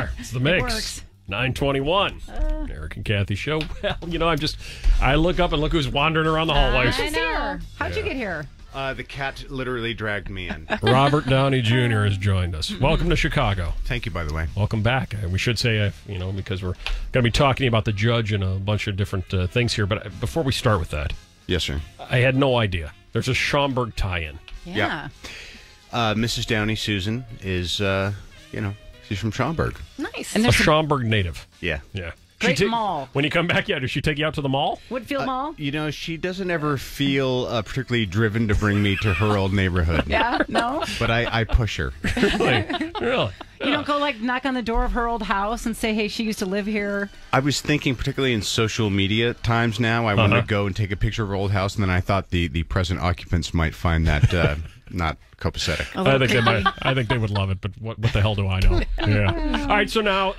are. It's the mix. Works. 921. Eric and Kathy show. Well, I look up and look who's wandering around the hallways. I know. How'd you get here? The cat literally dragged me in. Robert Downey Jr. has joined us. Welcome to Chicago. Thank you, by the way. Welcome back. We should say, because we're going to be talking about the judge and a bunch of different things here. But before we start with that, Yes, sir. I had no idea. There's a Schomburg tie-in. Yeah. Mrs. Downey, Susan, is, she's from Schaumburg. Nice. A Schomburg native. Yeah. Yeah. Great mall. When you come back, does she take you out to the mall? Woodfield Mall? She doesn't ever feel particularly driven to bring me to her old neighborhood. Yeah? No? But I push her. Really? You don't go, knock on the door of her old house and say, hey, she used to live here? I was thinking, particularly in social media times now, I wanted to go and take a picture of her old house, and then I thought the present occupants might find that not copacetic. I think they would love it, but what the hell do I know? Yeah. All right, so now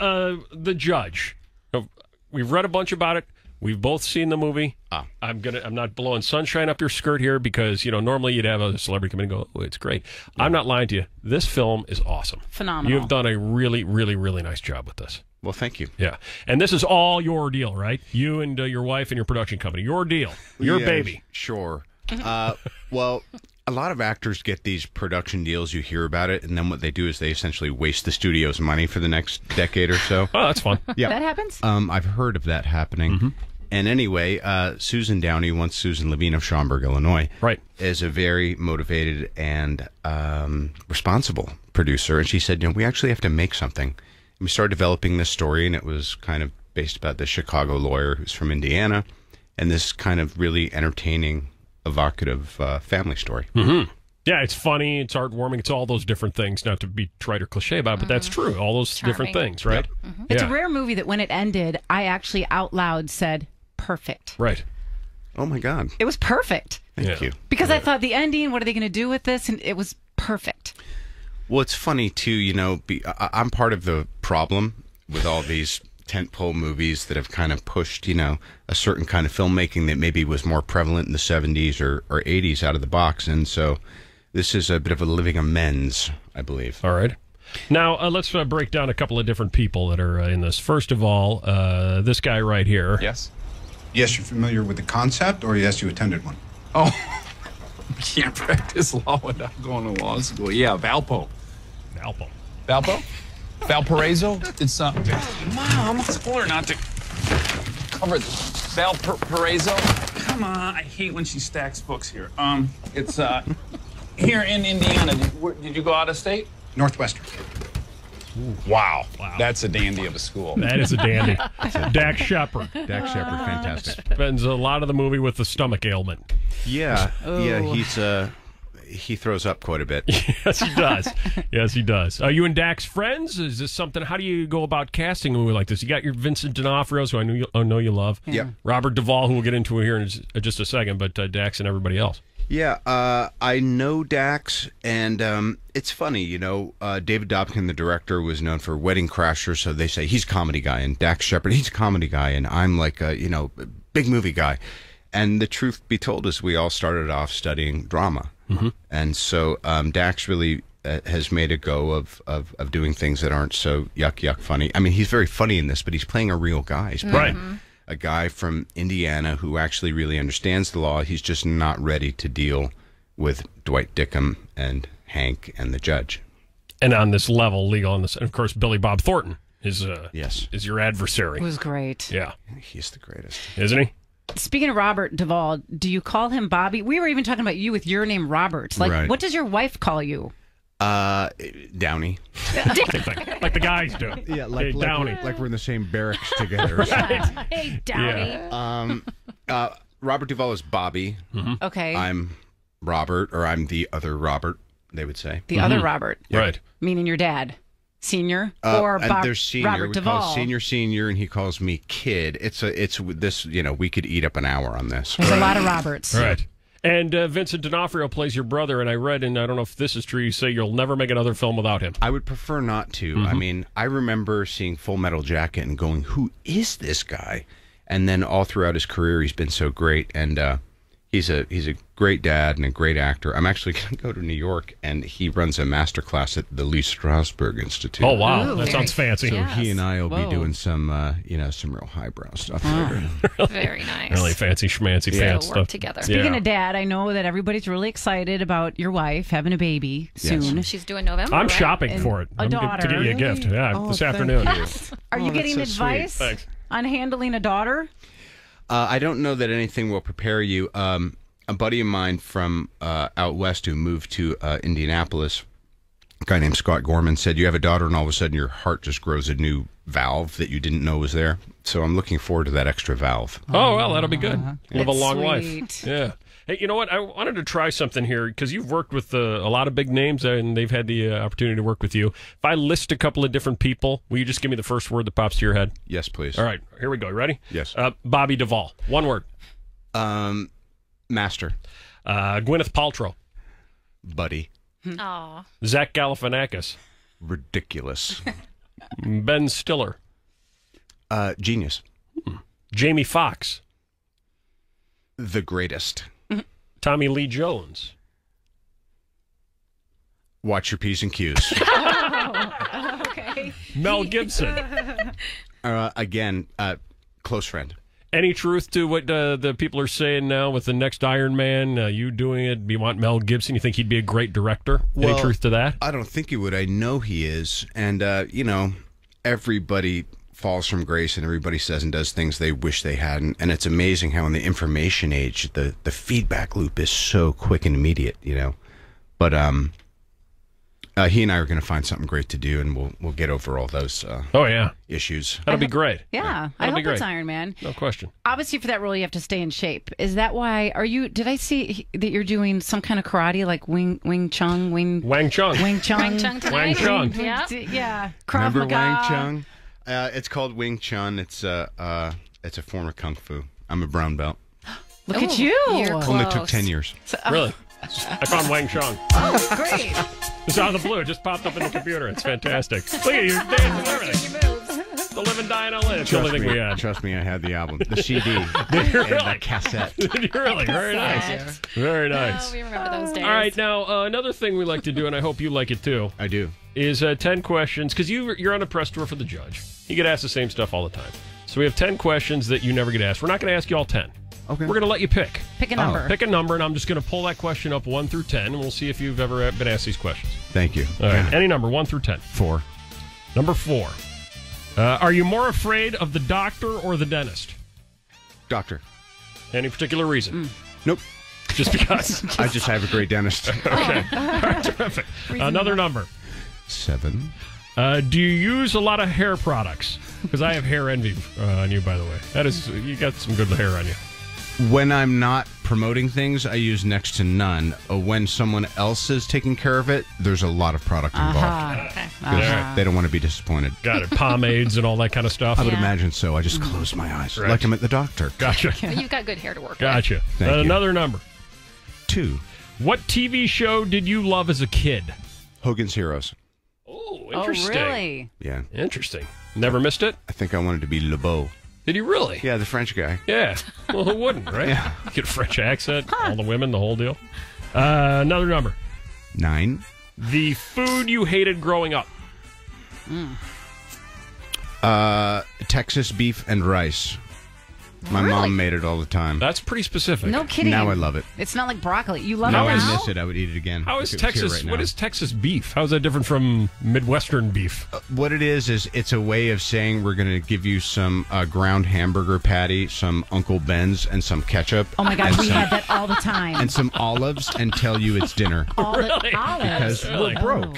the judge. We've read a bunch about it. We've both seen the movie. I'm not blowing sunshine up your skirt here because normally you'd have a celebrity come in and go, "Oh, it's great." Yeah. I'm not lying to you. This film is awesome. Phenomenal. You've done a really, really, really nice job with this. Well, thank you. Yeah, and this is all your deal, right? You and your wife and your production company. Your deal. Your baby. Sure. Well, a lot of actors get these production deals. You hear about it, and then what they do is they essentially waste the studio's money for the next decade or so. Oh, that's fun. Yeah, that happens. I've heard of that happening. Mm-hmm. And anyway, Susan Downey, once Susan Levine of Schaumburg, Illinois, right, is a very motivated and responsible producer. And she said, we actually have to make something. And we started developing this story, and it was kind of based about the Chicago lawyer who's from Indiana, and this kind of really entertaining, evocative family story. Mm-hmm. Yeah, it's funny, it's heartwarming, it's all those different things, not to be trite or cliche about it, but that's true, all those different things, right? Yep. Mm-hmm. It's a rare movie that when it ended, I actually out loud said, perfect. Right. Oh, my God. It was perfect. Thank you. Because I thought the ending, what are they going to do with this? And it was perfect. Well, it's funny, too, I'm part of the problem with all these tentpole movies that have kind of pushed, a certain kind of filmmaking that maybe was more prevalent in the 70s or 80s out of the box. And so this is a bit of a living amends, I believe. All right. Now, let's break down a couple of different people that are in this. First of all, this guy right here. Yes? Yes, you're familiar with the concept, or yes, you attended one? Oh, I can't practice law without going to law school. Yeah, Valpo. Valpo? Valparaiso? It's Mom, I told her not to cover this. Valparaiso? Come on, I hate when she stacks books here. It's here in Indiana. Did you go out of state? Northwestern. Wow. That's a dandy of a school. That is a dandy. Dax Shepard. Dax Shepard, fantastic. Spends a lot of the movie with the stomach ailment. Yeah, he throws up quite a bit. Yes, he does. Yes, he does. Are you and Dax friends? Is this something? How do you go about casting a movie like this? You got your Vincent D'Onofrio's, who I know you love. Yeah. Robert Duvall, who we'll get into here in just a second, but Dax and everybody else. Yeah, I know Dax, and it's funny, David Dobkin, the director, was known for Wedding Crashers, so they say he's a comedy guy, and Dax Shepard, he's a comedy guy, and I'm like a, big movie guy. And the truth be told is we all started off studying drama. Mm-hmm. And so Dax really has made a go of doing things that aren't so yuck funny. I mean, he's very funny in this, but he's playing a real guy. He's playing a guy from Indiana who actually really understands the law. He's just not ready to deal with Dwight Dickham and Hank and the judge. And on this level, legal on this, and of course, Billy Bob Thornton is your adversary. It was great. Yeah. He's the greatest. Isn't he? Speaking of Robert Duvall, do you call him Bobby? We were even talking about you with your name, Robert. What does your wife call you? Downey. Like the guys do. Yeah, hey, Downey. Like we're in the same barracks together. Right. Hey, Downey. Yeah. Robert Duvall is Bobby. Mm-hmm. Okay. I'm Robert, or I'm the other Robert, they would say. The other Robert. Yep. Right. Meaning your dad. Senior or there's senior. Robert we Duvall. call senior, and he calls me kid. It's this. We could eat up an hour on this. There's a lot of Roberts. Right. And Vincent D'Onofrio plays your brother, and I read, and I don't know if this is true, you say you'll never make another film without him. I would prefer not to. Mm-hmm. I mean, I remember seeing Full Metal Jacket and going, who is this guy? And then all throughout his career, he's been so great. And He's a great dad and a great actor. I'm actually going to go to New York, and he runs a master class at the Lee Strasberg Institute. Oh wow, Ooh, that sounds fancy. So Yes. he and I will be Whoa. doing some some real highbrow stuff. Very nice. Really fancy schmancy Yeah. pants Work stuff. together. Speaking of dad, I know that everybody's really excited about your wife having a baby soon. She's doing November. I'm right? shopping And for it. a I'm daughter. to get you a gift. Yeah, Oh, this thank afternoon. you. Are you Oh, getting that's so sweet. advice Thanks. on handling a daughter? I don't know that anything will prepare you. A buddy of mine from out west who moved to Indianapolis, a guy named Scott Gorman, said you have a daughter and all of a sudden your heart just grows a new valve that you didn't know was there. So I'm looking forward to that extra valve. Oh, well, that'll be good. Live a That's long sweet. life. Yeah. Hey, you know what? I wanted to try something here because you've worked with a lot of big names and they've had the opportunity to work with you. If I list a couple of different people, will you just give me the first word that pops to your head? Yes, please. All right. Here we go. You ready? Yes. Bobby Duvall. One word. Master. Gwyneth Paltrow. Buddy. Aw. Zach Galifianakis. Ridiculous. Ben Stiller. Genius. Jamie Foxx. The greatest. Tommy Lee Jones. Watch your P's and Q's. Okay. Mel Gibson. Again, close friend. Any truth to what the people are saying now with the next Iron Man? You doing it? You want Mel Gibson? You think he'd be a great director? Any truth to that? I don't think he would. I know he is. And, everybody falls from grace and everybody says and does things they wish they hadn't. And it's amazing how in the information age, the feedback loop is so quick and immediate, But he and I are going to find something great to do, and we'll get over all those issues. That'll be great. Yeah, I That'll be hope great. it's Iron Man. No question. Obviously, for that role, you have to stay in shape. Is that why? Did I see that you're doing some kind of karate, like Wing Chun? Wang Chung. Wing Chun. Wang Chung tonight. Wang Chung. Yeah. Yeah. Krav Remember Maga. Wang Chun? It's called Wing Chun. It's a form of kung fu. I'm a brown belt. Look at you. You're Only took close. 10 years. Really? I found Wang Chung. Oh, great. It's out of the blue. It just popped up in the computer. It's fantastic. Look at you dancing and everything. The Live and Die in LA. It's the only thing we had. Trust me, I had the album, the CD, and the cassette. Really? Very nice. Very nice. Oh, we remember those days. All right, now another thing we like to do, and I hope you like it too, I do. is 10 questions, because you're on a press tour for the judge. You get asked the same stuff all the time. So we have 10 questions that you never get asked. We're not going to ask you all 10. Okay. We're going to let you pick. Pick a number. Pick a number, and I'm just going to pull that question up 1 through 10, and we'll see if you've ever been asked these questions. Thank you. All right, any number, 1 through 10. 4. Number 4. Are you more afraid of the doctor or the dentist? Doctor. Any particular reason? Nope. Just because? I just have a great dentist. Okay. All right, terrific. Another number. 7. Do you use a lot of hair products? Because I have hair envy on you, by the way. That is, you got some good hair on you. When I'm not promoting things, I use next to none. When someone else is taking care of it, there's a lot of product involved. Okay. 'Cause they don't want to be disappointed. Got it. Pomades and all that kind of stuff. I would Yeah. imagine so. I just close my eyes. Right. Like I'm at the doctor. Gotcha. But you've got good hair to work with. Gotcha. Thank you. Another number. 2. What TV show did you love as a kid? Hogan's Heroes. Oh, Oh, interesting. really? Yeah. Interesting. Never missed it? I think I wanted to be LeBeau. Did you really? Yeah, the French guy. Yeah. Well, who wouldn't, right? Yeah. Get a French accent, all the women, the whole deal. Another number. 9. The food you hated growing up. Texas beef and rice. My mom made it all the time. That's pretty specific. No kidding. Now I love it. It's not like broccoli. You love Now it I now? miss it. I would eat it again. How if is it was here Texas? right now. What is Texas beef? How is that different from Midwestern beef? What it is it's a way of saying we're going to give you some ground hamburger patty, some Uncle Ben's, and some ketchup. Oh my God, and we some, had that all the time. and some olives, and tell you it's dinner. all Really? the olives. Because Really? we're broke.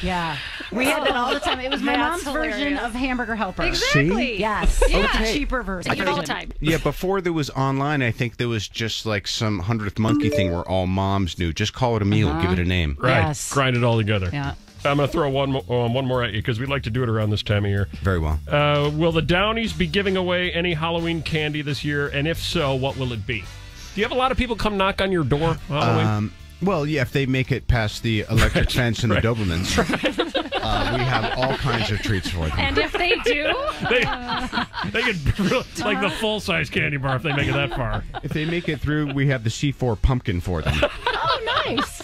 Yeah. We had that all the time. It was my That's mom's version hilarious. of Hamburger Helper. Exactly. Yes. Yeah. It was Okay. a cheaper version. Eat it all the time. Yeah, before there was online, I think there was just like some 100th monkey thing where all moms knew. Just call it a meal, give it a name. Right. Yes. Grind it all together. Yeah. I'm going to throw one more at you because we like to do it around this time of year. Very well. Will the Downeys be giving away any Halloween candy this year? And if so, what will it be? Do you have a lot of people come knock on your door on Halloween? Well, yeah, if they make it past the electric fence and the Dobermans. We have all kinds of treats for them. And if they do, they could like the full-size candy bar if they make it that far. If they make it through, we have the C4 pumpkin for them. Oh, nice.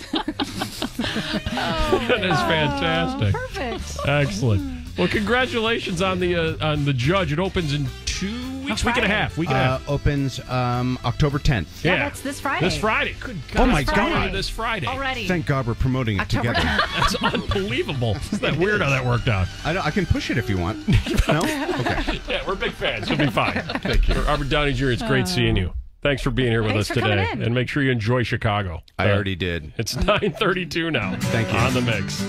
That is fantastic. Perfect. Excellent. Well, congratulations on the Judge. It opens in 2 weeks, week and a half. Opens October 10th. Yeah, that's this Friday. This Friday. Good God. Oh, my God. This Friday. Already. Thank God we're promoting it October together. 10th. That's unbelievable. Isn't that weird how that worked out? I can push it if you want. No? Okay. Yeah, we're big fans. You'll be fine. Thank you. Robert Downey Jr., it's great seeing you. Thanks for being here with Thanks us for today. coming in. And make sure you enjoy Chicago. I already did. It's 9:32 now. Thank you. On the Mix.